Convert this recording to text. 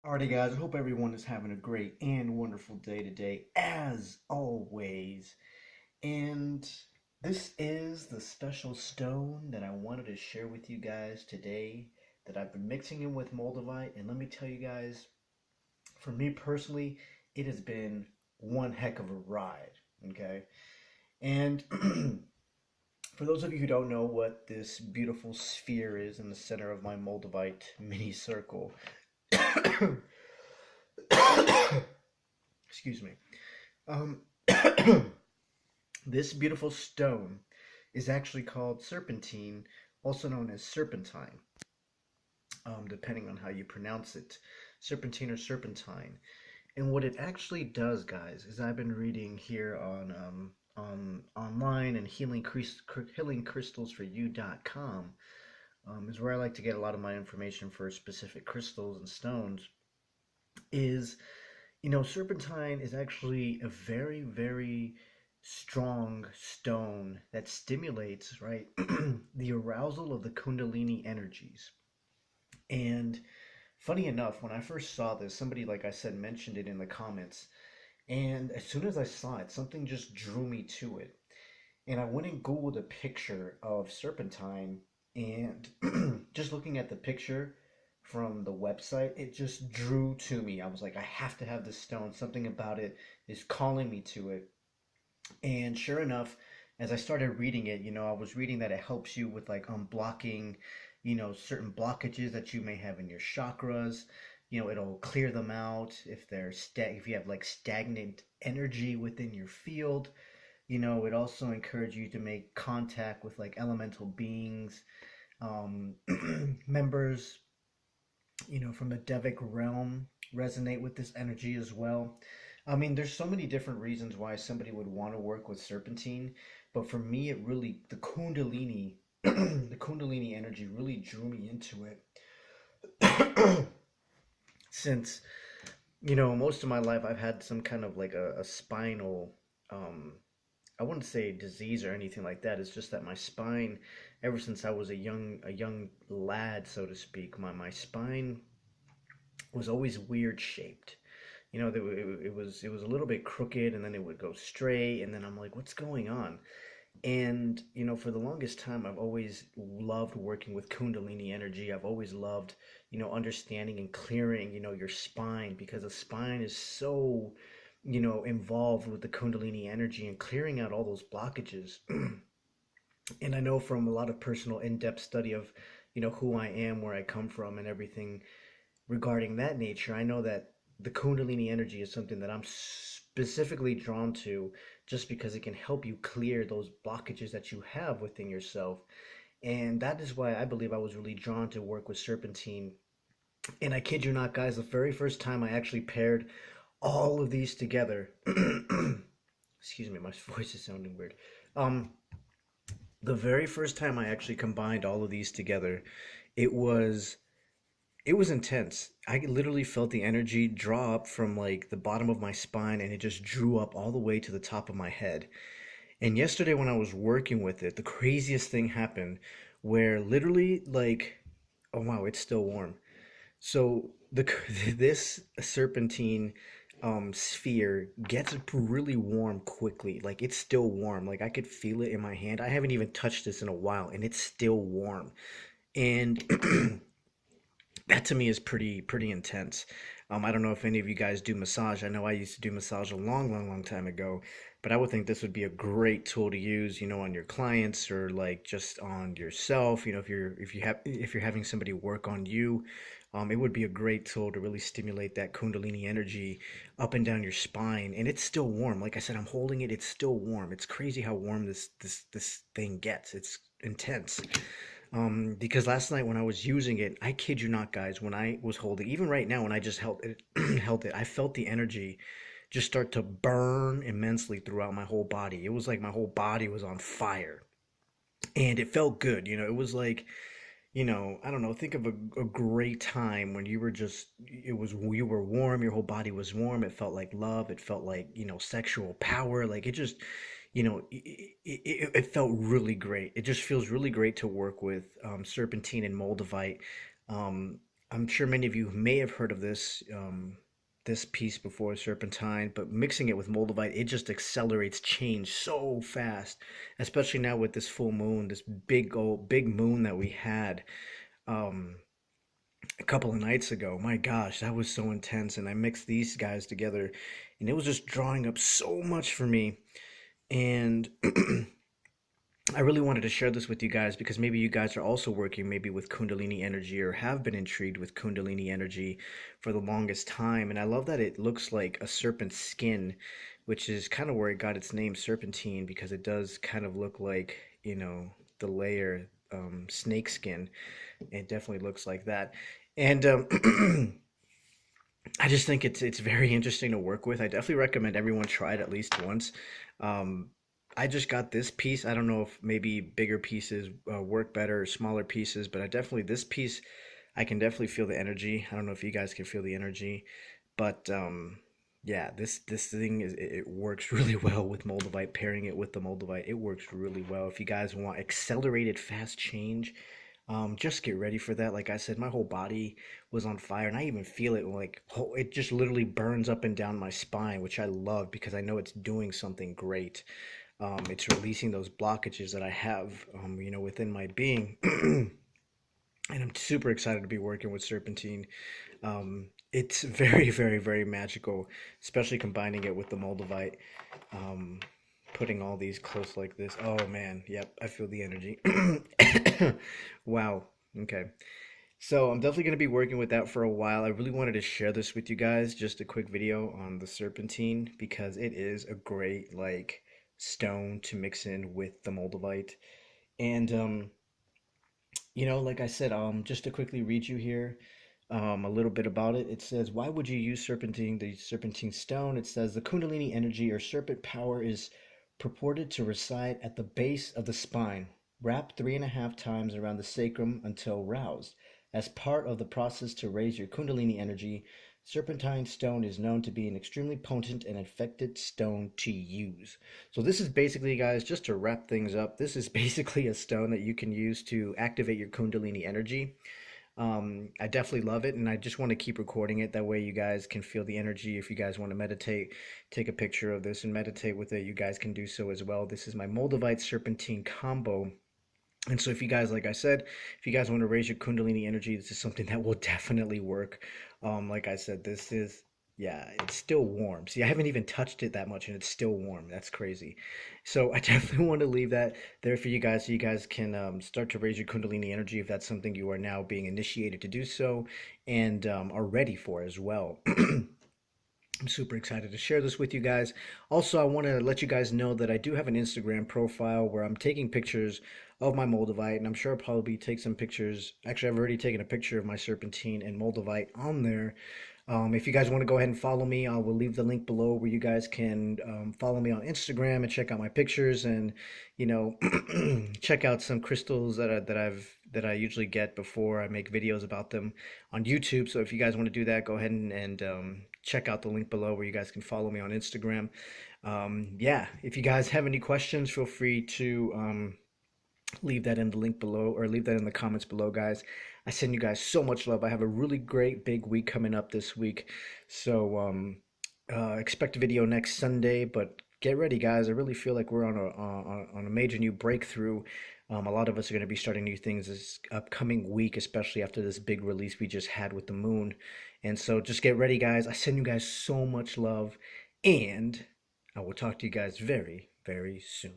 Alrighty, guys, I hope everyone is having a great and wonderful day today, as always. And this is the special stone that I wanted to share with you guys today that I've been mixing in with Moldavite. And let me tell you guys, for me personally, it has been one heck of a ride. Okay. And for those of you who don't know what this beautiful sphere is in the center of my Moldavite mini circle, excuse me. Um, this beautiful stone is actually called serpentine, also known as serpentine, depending on how you pronounce it. Serpentine or serpentine. And what it actually does, guys, is I've been reading here on online and healingcrystals4you.com, is where I like to get a lot of my information for specific crystals and stones. Is serpentine is actually a very, very strong stone that stimulates, right, the arousal of the Kundalini energies. And funny enough, when I first saw this, somebody, like I said, mentioned it in the comments. And as soon as I saw it, something just drew me to it. And I went and Googled a picture of serpentine, and just looking at the picture from the website, it just drew to me. I was like, I have to have this stone. Something about it is calling me to it. And sure enough, as I started reading it, I was reading that it helps you with like unblocking, certain blockages that you may have in your chakras. It'll clear them out if you have like stagnant energy within your field. It also encourages you to make contact with like elemental beings, um, members, from the Devic realm resonate with this energy as well. I mean, there's so many different reasons why somebody would want to work with serpentine, but for me, it really the Kundalini, the Kundalini energy really drew me into it. Since most of my life I've had some kind of like a spinal, um, I wouldn't say disease or anything like that. It's just that my spine, ever since I was a young lad, so to speak, my spine was always weird shaped. It was a little bit crooked, and then it would go straight, and then I'm like, what's going on? And for the longest time, I've always loved working with Kundalini energy. I've always loved understanding and clearing your spine, because the spine is so involved with the Kundalini energy and clearing out all those blockages. And I know from a lot of personal in-depth study of who I am, where I come from, and everything regarding that nature, I know that the Kundalini energy is something that I'm specifically drawn to, just because it can help you clear those blockages that you have within yourself. And that is why I believe I was really drawn to work with serpentine. And I kid you not, guys, the very first time I actually paired all of these together, excuse me, my voice is sounding weird. Um, the very first time I actually combined all of these together, it was it was intense. I literally felt the energy draw up from like the bottom of my spine, and it just drew up all the way to the top of my head. And yesterday when I was working with it, the craziest thing happened where literally like, oh wow, it's still warm. So the this serpentine sphere gets really warm quickly. Like it's still warm. Like I could feel it in my hand. I haven't even touched this in a while, and it's still warm. And that to me is pretty intense. I don't know if any of you guys do massage. I know I used to do massage a long, long, long time ago, but I would think this would be a great tool to use, on your clients, or like just on yourself. If you're having somebody work on you, it would be a great tool to really stimulate that Kundalini energy up and down your spine. And it's still warm. Like I said, I'm holding it. It's still warm. It's crazy how warm this thing gets. It's intense. Because last night when I was using it, I kid you not, guys, when I was holding, even right now when I just held it, held it, I felt the energy just start to burn immensely throughout my whole body. It was like my whole body was on fire, and it felt good. It was like, I don't know, think of a great time when you were warm, your whole body was warm. It felt like love. It felt like, sexual power. Like it just, it felt really great. It just feels really great to work with serpentine and moldavite. I'm sure many of you may have heard of this piece before, Serpentine, but mixing it with Moldavite, it just accelerates change so fast, especially now with this full moon, this big moon that we had um, a couple of nights ago. My gosh, that was so intense, and I mixed these guys together, and it was just drawing up so much for me. And I really wanted to share this with you guys because maybe you guys are also working maybe with Kundalini energy or have been intrigued with Kundalini energy for the longest time. And I love that it looks like a serpent's skin, which is kind of where it got its name, Serpentine, because it does kind of look like, the layer snake skin. It definitely looks like that. And I just think it's very interesting to work with. I definitely recommend everyone try it at least once. Um, I just got this piece. I don't know if maybe bigger pieces work better or smaller pieces, but I definitely this piece I can definitely feel the energy. I don't know if you guys can feel the energy, but yeah, this thing it works really well with Moldavite. Pairing it with the Moldavite, it works really well. If you guys want accelerated fast change, just get ready for that. Like I said, my whole body was on fire, and I even feel it like it just literally burns up and down my spine, which I love because I know it's doing something great. It's releasing those blockages that I have, within my being. And I'm super excited to be working with Serpentine. It's very, very, very magical, especially combining it with the Moldavite. Um, Putting all these close like this. Oh man, yep, I feel the energy. Wow. Okay. So I'm definitely going to be working with that for a while. I really wanted to share this with you guys, just a quick video on the Serpentine because it is a great like stone to mix in with the Moldavite. And like I said, just to quickly read you here, a little bit about it. It says, why would you use serpentine, the serpentine stone? It says the Kundalini energy or serpent power is purported to reside at the base of the spine. Wrap 3.5 times around the sacrum until roused. As part of the process to raise your Kundalini energy, serpentine stone is known to be an extremely potent and effective stone to use. So this is basically, guys, just to wrap things up, this is basically a stone that you can use to activate your Kundalini energy. I definitely love it, and I just want to keep recording it. That way, you guys can feel the energy. If you guys want to meditate, take a picture of this and meditate with it. You guys can do so as well. This is my Moldavite Serpentine combo. And so, if you guys, like I said, if you guys want to raise your Kundalini energy, this is something that will definitely work. Like I said, this is, yeah, it's still warm. See, I haven't even touched it that much and it's still warm. That's crazy. So, I definitely want to leave that there for you guys so you guys can start to raise your Kundalini energy if that's something you are now being initiated to do so and are ready for as well. I'm super excited to share this with you guys. Also, I want to let you guys know that I do have an Instagram profile where I'm taking pictures of my Moldavite, and I'm sure I'll probably take some pictures. Actually, I've already taken a picture of my Serpentine and Moldavite on there. If you guys want to go ahead and follow me, I will leave the link below where you guys can follow me on Instagram and check out my pictures and, you know, check out some crystals that I usually get before I make videos about them on YouTube. So if you guys want to do that, go ahead and check out the link below where you guys can follow me on Instagram. Yeah, if you guys have any questions, feel free to leave that in the link below or leave that in the comments below, guys. I send you guys so much love. I have a really great big week coming up this week. So expect a video next Sunday, but get ready, guys. I really feel like we're on a major new breakthrough. A lot of us are going to be starting new things this upcoming week, especially after this big release we just had with the moon. And so just get ready, guys. I send you guys so much love, and I will talk to you guys very, very soon.